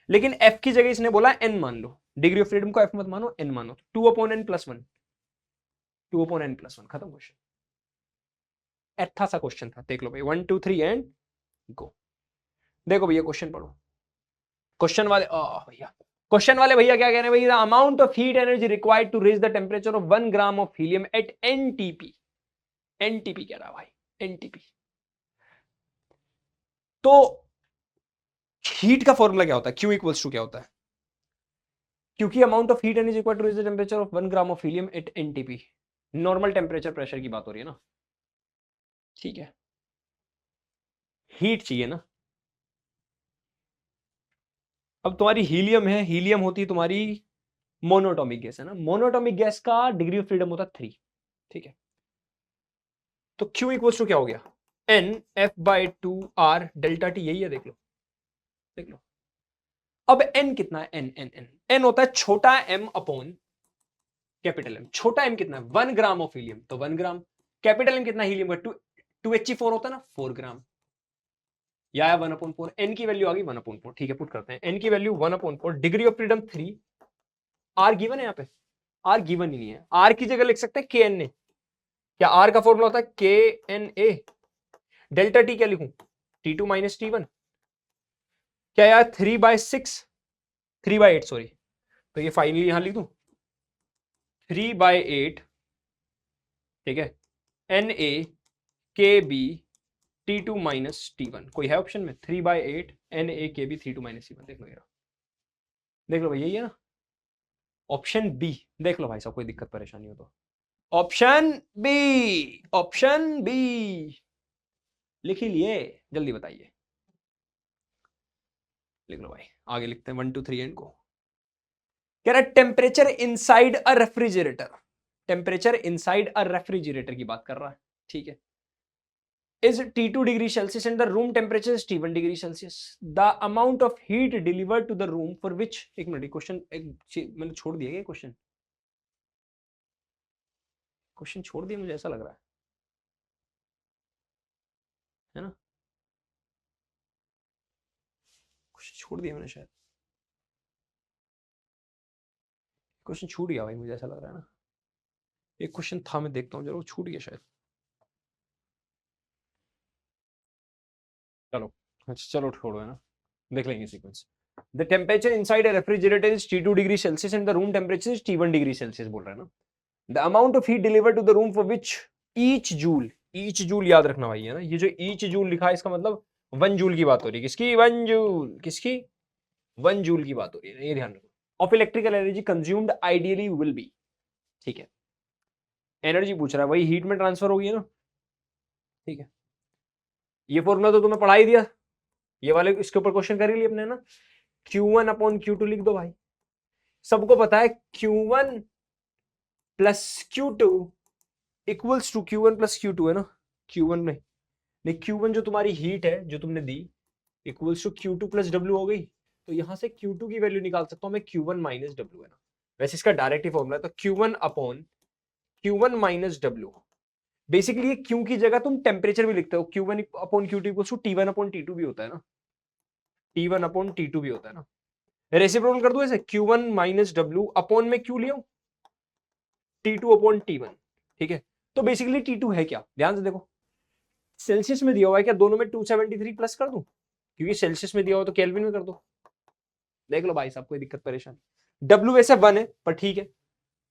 लेकिन एफ की जगह इसने बोला एन मान लो, डिग्री ऑफ फ्रीडम को एफ मत मानो, एन मानो, 2 upon N plus 1, 2 upon N plus 1, खत्म क्वेश्चन। अच्छा सा क्वेश्चन था, देख लो भाई, 1 2 3 एंड गो। देखो भैया क्वेश्चन पढ़ो, क्वेश्चन वाले भैया, क्वेश्चन वाले भैया क्या कह रहे हैं भैया, amount of heat energy required to raise the temperature of 1 gram of helium at NTP. NTP कह रहा है भाई, एनटीपी। तो हीट का फॉर्मूला क्या होता है, क्यू इक्वल्स टू क्या होता है, क्योंकि amount of heat energy required to raise the temperature of 1 gram of helium at NTP, normal temperature pressure की बात हो रही है ना, ठीक है। हीट चाहिए ना, अब तुम्हारी हीलियम है, हीलियम होती है तुम्हारी मोनोटॉमिक गैस, है ना। मोनोटॉमिक गैस का डिग्री ऑफ फ्रीडम होता है 3, ठीक है। तो Q इक्वल्स टू क्या हो गया, N F by two R delta T, यही है, देख लो देख लो। अब n कितना है, n होता है छोटा m अपॉन कैपिटल M। छोटा m कितना है, 1 ग्राम ऑफ हीलियम, तो 1 ग्राम। कैपिटल M कितना हीलियम का, 2He4 होता है ना, 4 ग्राम। या 1/4, n की वैल्यू आ गई 1/4, ठीक है, पुट करते हैं, n की value 1/4, degree of freedom 3, r given है यहाँ पे, r गिवन ही नहीं है, r की जगह लिख सकते हैं KNA। क्या r का फॉर्मूला होता है KNA, डेल्टा t क्या लिखूं, T2 माइनस T1, क्या यार 3/6, 3/8 सॉरी, तो ये फाइनली यहां लिख दूं 3/8, ठीक है, Na KB T2 minus T1, कोई है ऑप्शन में, 3/8 Na KB T2 minus T1, देख लो ये, देख लो भाई यही है ना, ऑप्शन बी, देख लो भाई साहब, कोई दिक्कत परेशानी हो तो ऑप्शन बी, ऑप्शन बी लिख ही लिए, जल्दी बताइए, लिख लो भाई, आगे लिखते हैं 1 2 3 एंड गो। कह रहा है temperature inside a refrigerator, temperature inside a refrigerator की बात कर रहा है, ठीक है। is T2 degree Celsius and the room temperature is T1 degree Celsius. The amount of heat delivered to the room for which, एक मिनट, क्वेश्चन मैंने छोड़ दिया क्या? क्वेश्चन छोड़ दिया मुझे ऐसा लग रहा है ना? क्वेश्चन छोड़ दिया मैंने शायद, क्वेश्चन छूट गया भाई, मुझे ऐसा लग रहा है ना। एक क्वेश्चन था, मैं देखता हूँ जरूर, छूट गया शायद। चलो अच्छा, चलो छोड़ो, है ना, देख लेंगे sequence. The temperature inside a refrigerator is T2 degree Celsius and the room temperature is T1 degree Celsius बोल रहा है ना। The amount of heat delivered to the room for which each joule, each joule याद रखना भाई, है ना, ये जो ईच जूल लिखा है इसका मतलब 1 जूल की बात हो रही है। किसकी? 1 जूल। किसकी? 1 जूल की बात हो रही है, ये ध्यान रखो। Of electrical energy consumed ideally will be, ठीक है, एनर्जी पूछ रहा है, वही हीट में ट्रांसफर होगी ना, ठीक है। ये फॉर्मूला तो तुम्हें पढ़ा ही दिया, ये वाले इसके ऊपर क्वेश्चन कर ही लिए अपने ना। Q1 अपॉन Q2 लिख दो भाई, सबको पता है Q1 plus Q2 equals to Q1 plus Q2 है ना। Q1 में नहीं, Q1 जो तुम्हारी हीट है जो तुमने दी equals to Q2 plus W हो गई, तो यहां से Q2 की वैल्यू निकाल सकता हूं मैं, Q1 माइनस W है ना। वैसे इसका डायरेक्ट ही फॉर्मूला है, तो Q1 upon Q1 minus W। Basically ये Q की जगह तुम टेम्परेचर भी लिखते हो, Q1 upon Q2 equals to T1 upon T2 भी होता है ना, T1 अपॉन T2 भी होता है ना। रेसिप्रोकल कर दो ऐसे, Q1 माइनस W अपॉन में Q लिया T2 अपॉन T1, ठीक है। तो बेसिकली T2 है क्या, ध्यान से देखो, सेल्सियस में दिया हुआ है क्या, दोनों में 273 प्लस कर दूं, क्योंकि सेल्सियस में दिया हुआ तो केल्विन में कर दो। देख लो भाई साहब, कोई दिक्कत परेशानी। W वैसे 1 है पर ठीक है,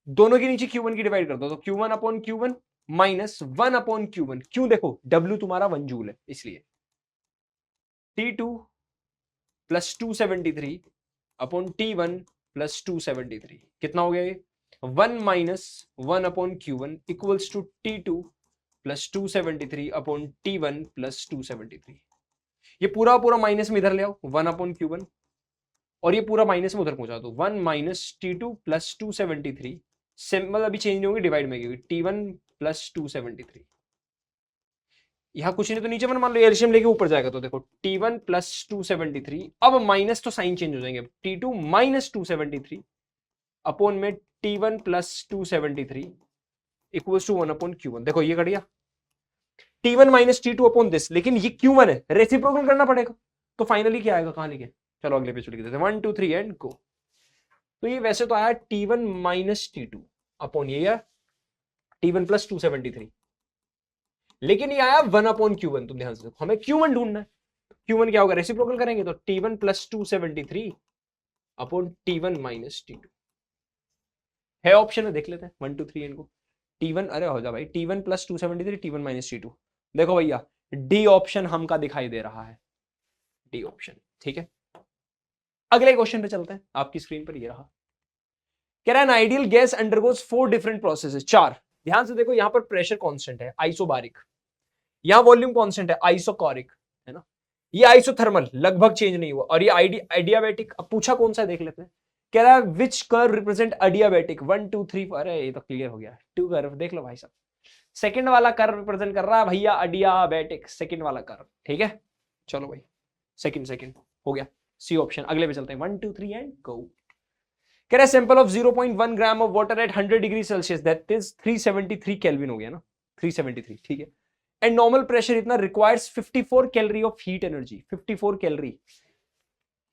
दोनों के नीचे Q1 की डिवाइड कर दो, तो Q1 upon Q1 minus 1 upon Q1। क्यों? देखो W तुम्हारा 1 जूल है, इसलिए T2 plus 273 upon T1 plus 273 कितना हो गया ये? 1 minus 1 upon Q1 equals to T2 plus 273 upon T1 plus 273। ये पूरा पूरा माइनस में इधर ले आओ, 1 अपॉन Q1, और ये पूरा माइनस में उधर पहुंचा दो, 1 माइनस T2 प्लस 273, सिंबल अभी चेंज होंगे, डिवाइड में होगी, T1 प्लस 273। यहां कुछ नहीं तो नीचे मान लो एलसीएम लेके ऊपर जाएगा, तो देखो T1 प्लस 273, अब माइनस तो साइन चेंज हो जाएंगे, T2 माइनस 273 अपॉन में T1 plus 273 equals to 1 upon Q1। देखो ये कट गया, T1 minus T2 upon this, लेकिन ये Q1 है, रेसिप्रोकल करना पड़ेगा, तो फाइनली क्या आएगा, कहां लिखे, चलो अगले पेज लिख देते हैं, 1 2 3 एंड गो। तो ये वैसे तो आया T1 माइनस T2 अपॉन ये T1 प्लस 273, लेकिन ये आया 1 अपॉन Q1। तुम ध्यान से देखो, हमें Q1 ढूंढना है, Q1 क्या होगा, रेसिप्रोकल करेंगे तो T1 plus 273 upon T1 minus T2 है, ऑप्शन है, देख लेते हैं 1 2 3 इनको। T1, अरे हो जा भाई, T1 plus 273 T1 minus T2, देखो भैया डी ऑप्शन हमका दिखाई दे रहा है, डी ऑप्शन, ठीक है। अगले क्वेश्चन पे चलते हैं, आपकी स्क्रीन पर ये रहा, कह रहा है N ideal gas undergoes 4 different processes, 4। ध्यान से देखो, यहां पर प्रेशर कांस्टेंट है आइसोबारिक, यहां वॉल्यूम कांस्टेंट है आइसोकोरिक, है ना, ये आइसोथर्मल लगभग चेंज नहीं हुआ, और ये आइडियाबैटिक। अब पूछा कौन सा है, देख लेते हैं। कह रहा है विच कर्व रिप्रेजेंट अडियाबैटिक, 1 2 3, अरे ये तो क्लियर हो गया, 2 कर्व देख लो भाई साहब, सेकंड वाला कर्व रिप्रेजेंट कर रहा है भैया अडियाबैटिक, सेकंड वाला कर्व, ठीक है। चलो भाई, सेकंड हो गया, सी ऑप्शन। अगले पे चलते हैं, 1 2 3 एंड गो। कह रहा है sample of 0.1 gram of water at 100 degree Celsius, that is 373 kelvin, हो गया ना, 373, ठीक है। एंड नॉर्मल प्रेशर इतना, requires 54 calorie of heat energy, 54 calorie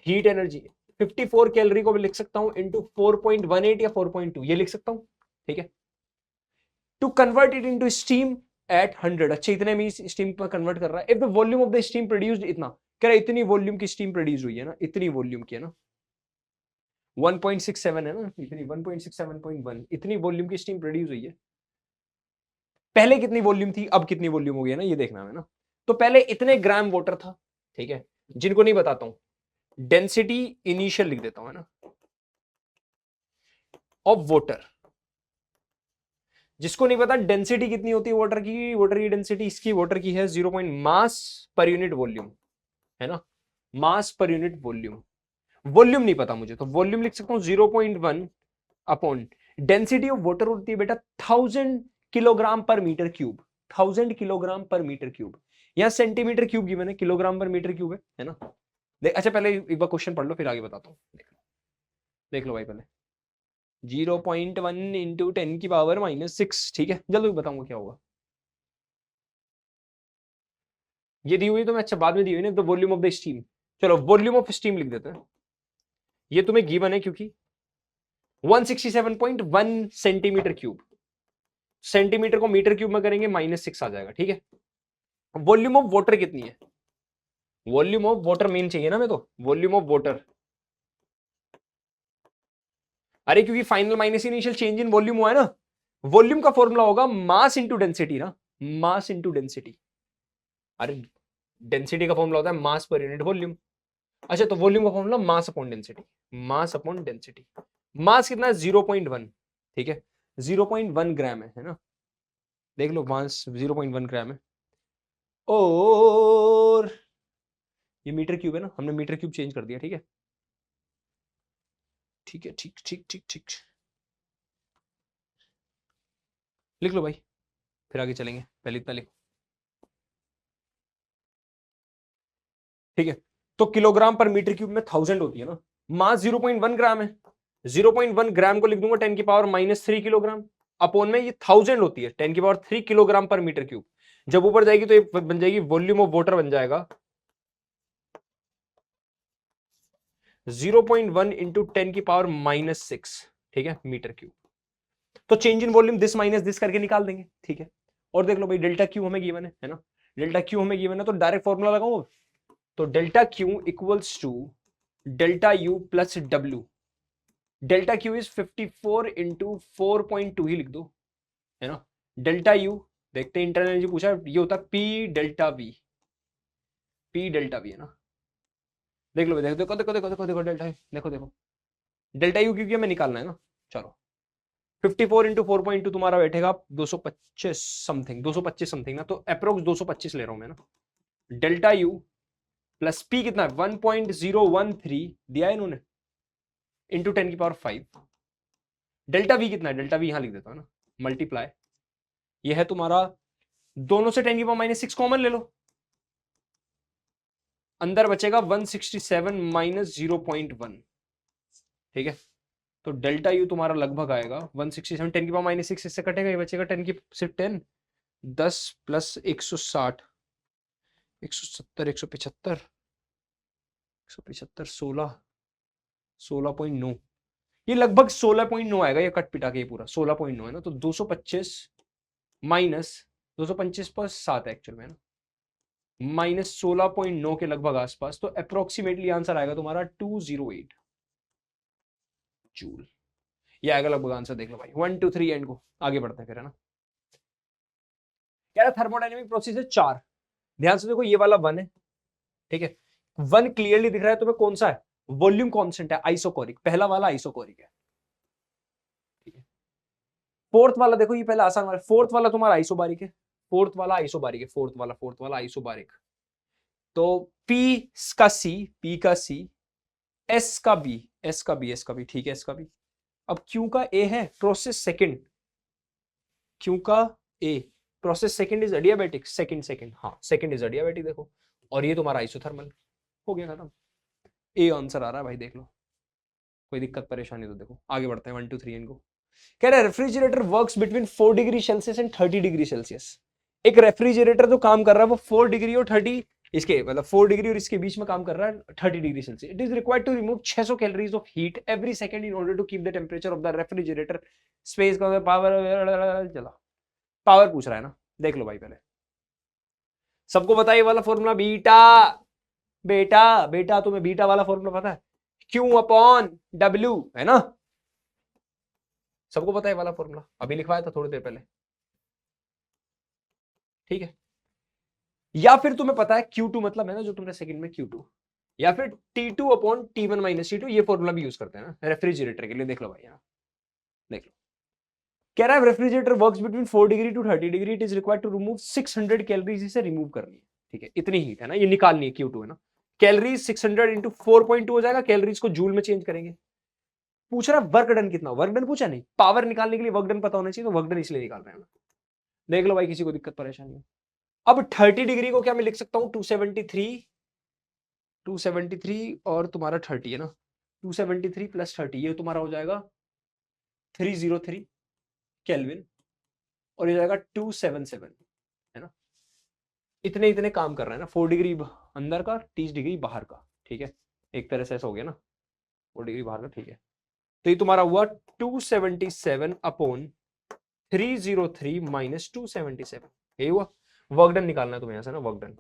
heat energy. 54 calorie को भी लिख सकता हूं इंटू 4.18 या 4.2, ये लिख सकता हूं, ठीक है। To convert it into steam at 100, अच्छा इतने में स्टीम पर कन्वर्ट कर रहा है। If the volume of the steam produced, इतना कह रहा है इतनी वॉल्यूम की स्टीम प्रोड्यूस हुई है ना, इतनी वॉल्यूम की है ना, 1.67 है ना, इतनी 1.67.1 इतनी वॉल्यूम की स्टीम प्रोड्यूस हुई है। पहले कितनी वॉल्यूम थी, अब कितनी वॉल्यूम हो गई है ना, ये देखना है ना। तो पहले इतने ग्राम वाटर था, ठीक है, जिनको नहीं बताता हूं, डेंसिटी इनिशियल लिख देता हूं, है ना, ऑफ वाटर। जिसको नहीं पता डेंसिटी कितनी होती है वाटर की डेंसिटी इसकी वाटर की है 0. मास पर यूनिट वॉल्यूम, है ना, मास पर यूनिट वॉल्यूम। वॉल्यूम नहीं पता मुझे, तो वॉल्यूम लिख सकता हूं 0.1 अपॉन डेंसिटी ऑफ वाटर होती है बेटा 1000 किलोग्राम पर मीटर क्यूब, 1000 किलोग्राम पर मीटर क्यूब। यहाँ सेंटीमीटर क्यूब गिवन है, किलोग्राम पर मीटर क्यूब है ना। अच्छा पहले एक बार क्वेश्चन पढ़ लो फिर आगे बताता हूँ। देख लो भाई पहले 0.1 इंटू 10 की पावर -6, ठीक है जल्दी बताऊंगा क्या होगा। ये दी हुई तो मैं अच्छा बाद में दी हुई ना, the volume of the steam. चलो वॉल्यूम ऑफ स्टीम लिख देते हैं। ये तुम्हें गिवन है क्योंकि 167.1 सेंटीमीटर क्यूब, सेंटीमीटर को मीटर क्यूब में करेंगे -6 आ जाएगा, ठीक है। वॉल्यूम ऑफ वाटर कितनी है, वॉल्यूम ऑफ वाटर मेन चाहिए ना मैं तो, वॉल्यूम ऑफ वाटर। अरे क्योंकि final minus initial change in volume हुआ है ना, वॉल्यूम का फॉर्मूला होगा मास इंटू डेंसिटी ना, मास इंटू डेंसिटी। अरे डेंसिटी का फॉर्मूला होता है मास पर यूनिट वॉल्यूम। अच्छा तो वॉल्यूम का formula mass upon density, mass upon density. Mass कितना है 0.1, ठीक है 0.1 ग्राम है ना, देख लो मास 0.1 ग्राम है। और ये मीटर क्यूब है ना, हमने मीटर क्यूब चेंज कर दिया, ठीक है ठीक है ठीक ठीक ठीक ठीक, लिख लो भाई फिर आगे चलेंगे, पहले इतना लिखो, ठीक है। तो किलोग्राम पर मीटर क्यूब में 1000 होती है ना, मास 0.1 ग्राम है, 0.1 ग्राम को लिख दूंगा 10 की पावर -3 किलोग्राम, अपोन में ये 1000 होती है 10 की पावर 3 किलोग्राम पर मीटर क्यूब। जब ऊपर जाएगी तो ये बन जाएगी वॉल्यूम ऑफ वाटर बन जाएगा 0.1 इंटू 10 की पावर -6, ठीक है मीटर क्यूब। तो change in volume this minus this करके निकाल देंगे, ठीक है। और देख लो भाई डेल्टा क्यू हमें गिवन है ना, डेल्टा क्यू हमें गिवन है तो डायरेक्ट फॉर्मूला लगाऊं, तो delta Q equals to delta U plus W. Delta Q is 54 into 4.2 ही लिख दो, है ना। डेल्टा यू देखते हैं, इंटरनल एनर्जी पूछा, ये होता है P delta we, P delta we है ना। देख लो देखो देखो देखो देखो देखो देखो डेल्टा, देखो देखो डेल्टा यू क्योंकि हमें निकालना है ना। चलो 54 इंटू 4.2 तुम्हारा बैठेगा 225 समथिंग, 225 समथिंग ना, तो अप्रोक्स 225 ले रहा हूं मैं ना। डेल्टा यू प्लस पी कितना है 1.013 दिया है इन्होंने, इंटू 10 की पावर 5। डेल्टा वी कितना है, डेल्टा वी यहां लिख देता हूं ना, मल्टीप्लाई, ये है तुम्हारा दोनों से 10 की पावर -6 कॉमन ले लो, अंदर बचेगा 167 माइनस 0.1, ठीक है। तो डेल्टा यू तुम्हारा लगभग आएगा 167, 10 की पावर -6 इससे कटेगा, ये बचेगा 10 की सिर्फ 10, 10 प्लस 160, 170, 175, 175, 16, 16.9, ये लगभग 16.9 आएगा, ये कट पिटा के ये पूरा 16.9 है ना। तो 225 माइनस 225 पर 7 एक्चुअल में ना, -16.9 के लगभग आसपास, तो अप्रोक्सीमेटली आंसर आएगा तुम्हारा 208 जूल। ये आएगा लगभग आंसर, देख लो भाई 1 2 3 एंड को आगे बढ़ते हैं फिर, है ना। कह रहा थर्मोडायनेमिक प्रोसेस है 4, ध्यान से देखो ये वाला 1 है, ठीक है 1 क्लियरली दिख रहा है तुम्हें, कौन सा है वॉल्यूम कांस्टेंट है आइसोकोरिक, पहला वाला आइसोकोरिक है, ठीक है। फोर्थ वाला देखो ये पहला आसान वाला, फोर्थ वाला तुम्हारा आइसोबारिक है, फोर्थ वाला आइसोबारिक है, फोर्थ वाला आइसोबारिक। तो पी का सी, पी का सी, एस का बी, एस का बी, एस का बी, ठीक है एस का बी। अब क्यू का ए है प्रोसेस सेकंड, क्यू का a process second is adiabatic, second second हाँ सेकंड इज एडियाबैटिक देखो, और ये तुम्हारा आइसोथर्मल, हो गया खत्म। ए आंसर आ रहा है भाई, देख लो कोई दिक्कत परेशानी तो देखो, आगे बढ़ते हैं 1 2 3 इनको। कह रहा है refrigerator works between 4 degree Celsius and 30 degree Celsius. एक रेफ्रिजरेटर जो काम कर रहा है वो 4 डिग्री और 30 इसके मतलब 4 डिग्री और इसके बीच में काम कर रहा है 30 degree Celsius. It is required to remove 600 calories of heat every second in order to keep the temperature of the refrigerator space का पावर, चला पावर पूछ रहा है ना, देख लो भाई पहले सबको पता है ये वाला फॉर्मूला बीटा, बेटा बेटा तुम्हें बीटा वाला फॉर्मूला पता है, क्यू अपॉन डब्ल्यू है ना, सबको पता है वाला फॉर्मूला, अभी लिखवाया था थोड़ी देर पहले, ठीक है। या फिर तुम्हें पता है Q2 मतलब है ना जो तुमने सेकंड में Q2, या फिर T2 upon T1 minus T2, ये फॉर्मूला भी यूज करते हैं ना रेफ्रिजरेटर के लिए, देख लो भाई यहाँ देख लो। कह रहा है refrigerator works between 4 degree to 30 degree, it is required to remove 600 calories, इसे रिमूव करनी है, ठीक है इतनी हीट है ना, ये निकालनी है Q2 है ना। कैलोरीज 600 इंटू 4.2 हो जाएगा, कैलोरीज को जूल में चेंज करेंगे। पूछ रहा है वर्क डन कितना, वर्क डन पूछा नहीं, पावर निकालने के लिए वर्क डन पता होना चाहिए, तो वर्क डन इसलिए निकाल रहे हैं। देख लो भाई, किसी को दिक्कत परेशानी हो। अब 30 डिग्री को क्या मैं लिख सकता हूँ 273 और तुम्हारा 30 है ना, 273 प्लस 30 ये तुम्हारा हो जाएगा 303 केल्विन, और ये जाएगा 277, है ना। इतने इतने काम कर रहे हैं ना, 4 डिग्री अंदर का, 30 डिग्री बाहर का, ठीक है, एक तरह से ऐसा हो गया ना, 4 डिग्री बाहर का, ठीक है। तो ये तुम्हारा हुआ 277 अपॉन 303 माइनस 277, यही हुआ। वर्क डन निकालना है तुम्हें यहां से ना, वर्क डन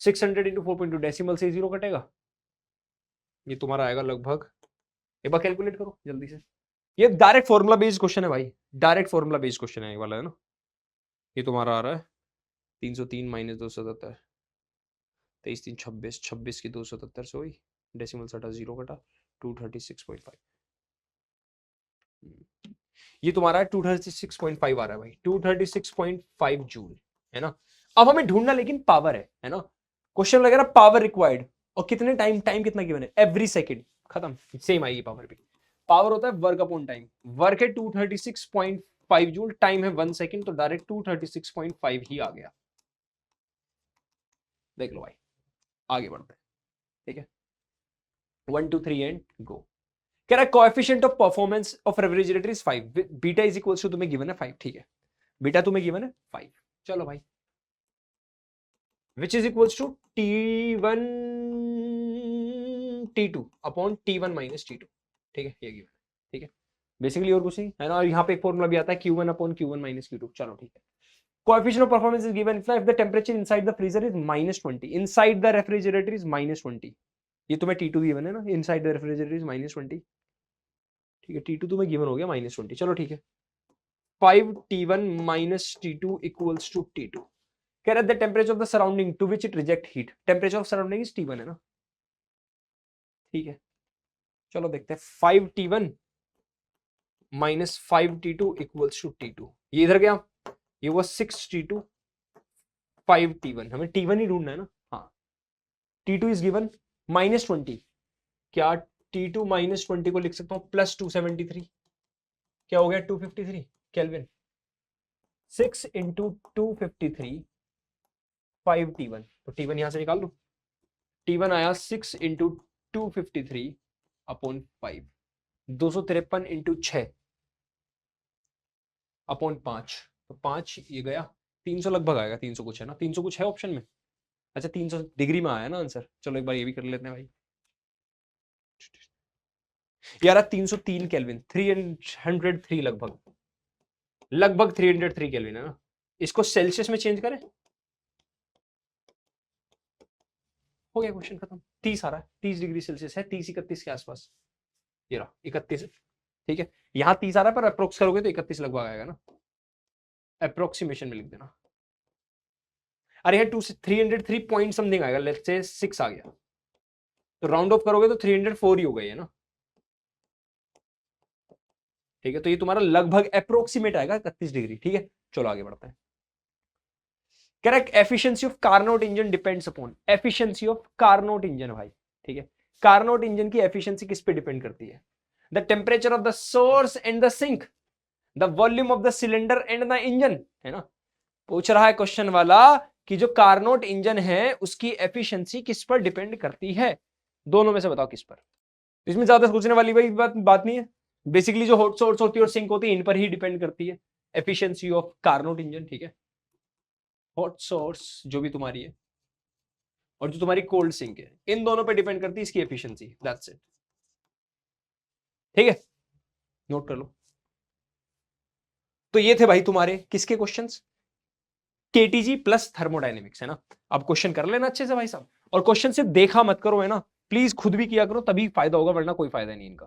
600 इंटू 4.2, डेसिमल से 0 कटेगा, ये तुम्हारा आएगा लगभग, एक बार कैलकुलेट करो जल्दी से। ये डायरेक्ट फॉर्मूला बेस्ड क्वेश्चन है भाई, डायरेक्ट फॉर्मूला बेस्ड क्वेश्चन है ये वाला, है ना। ये तुम्हारा आ रहा है 303 माइनस 277, 23 3 26, 26 की 277 से हुई, डेसिमल सटा 0 कटा, 236.5, ये तुम्हारा 236.5 आ रहा है भाई, 236.5 जूल, है ना। अब हमें ढूंढना लेकिन पावर है ना, क्वेश्चन वगैरह पावर रिक्वायर्ड, और कितने टाइम, टाइम कितना गिवन है, एवरी सेकंड, खत्म, सेम आएगी पावर भी। पावर होता है वर्क अपॉन टाइम, वर्क है 236.5 जूल, टाइम है 1 सेकंड, तो डायरेक्ट 236.5 ही आ गया। देख लो भाई, आगे बढ़ते हैं, ठीक है, 1 2 3 एंड गो। कह रहा है coefficient of performance of refrigerator is 5, beta is equals to, तुम्हें गिवन है 5, ठीक है, बीटा तुम्हें गिवन है 5, चलो भाई, which is equals to T1 T2 upon T1 minus T2, ठीक है, ये गिवन है, ठीक है, बेसिकली और कुछ नहीं है ना। और यहाँ पे एक फॉर्मूला भी आता है Q1 upon Q1 minus Q2, चलो ठीक है। Coefficient of performance is given if the temperature inside the freezer is -20, inside the refrigerator is -20, ये तुम्हें T2 गिवन है ना, इनसाइड द रेफ्रिजरेटर इज -20, ठीक है, T2 तुम्हें गिवन हो गया -20, चलो ठीक है। 5T1 minus T2 equals to T2, कह रहा है the temperature of the surrounding to which it reject heat, temperature of surrounding is T1, है ना, ठीक है, चलो देखते हैं। 5T1 minus 5T2 equals to T2, ये इधर गया, ये हुआ 6T2, 5T1, हमें T1 ही ढूंढना है ना, हाँ, T2 इज गिवन -20, क्या T2 -20 को लिख सकता हूं प्लस 273, क्या हो गया 253 केल्विन, 6 इंटू 253 5T1, तो T1 यहां से निकाल लो, T1 आया 6 इंटू 253 अपॉन 5, 253 इंटू 6 अपॉन 5, तो 5 ये गया 300 लगभग आएगा, 300 कुछ है ना, 300 कुछ है ऑप्शन में, अच्छा 300 डिग्री में आया ना आंसर, चलो एक बार ये भी कर लेते हैं भाई यार, 303 केल्विन, 303 लगभग, लगभग 303 केल्विन है ना। इसको सेल्सियस में चेंज करें, हो गया क्वेश्चन खत्म, 30 आ रहा है, 30 डिग्री सेल्सियस है, 30 31 के आसपास, ये रहा 31, ठीक है, यहां 30 आ रहा है पर अप्रोक्स करोगे तो 31 लगभग आएगा ना, अप्रोक्सीमेशन में लिख देना। अरे यहाँ 303 पॉइंट समथिंग आएगा, लेट्स से 6 आ गया, तो राउंड ऑफ करोगे तो 304 ही हो गई है ना, ठीक है, तो ये तुम्हारा लगभग अप्रोक्सीमेट आएगा 31 डिग्री, ठीक है, चलो आगे बढ़ते हैं। Correct, efficiency of Carnot engine depends upon, efficiency of Carnot engine भाई, ठीक है, कार्नोट इंजन की एफिशिएंसी किस पे डिपेंड करती है, the temperature of the source and the sink, the volume of the cylinder and the engine, है ना। पूछ रहा है क्वेश्चन वाला कि जो कार्नोट इंजन है उसकी एफिशिएंसी किस पर डिपेंड करती है, दोनों में से बताओ किस पर। इसमें ज्यादा सोचने वाली भाई बात नहीं है, बेसिकली जो हॉट सोर्स होती है और सिंक होती है इन पर ही डिपेंड करती है एफिशिएंसी ऑफ कार्नोट इंजन, ठीक है, हॉट सोर्स जो भी तुम्हारी है और जो तुम्हारी कोल्ड सिंक है, इन दोनों पे डिपेंड करती है इसकी एफिशिएंसी, दैट्स इट, ठीक है, नोट कर लो। तो ये थे भाई तुम्हारे किसके क्वेश्चंस, केटीजी प्लस थर्मोडायनेमिक्स, है ना। अब क्वेश्चन कर लेना अच्छे से भाई साहब, और क्वेश्चन सिर्फ देखा मत करो, है ना, प्लीज खुद भी किया करो, तभी फायदा होगा, वरना कोई फायदा नहीं इनका।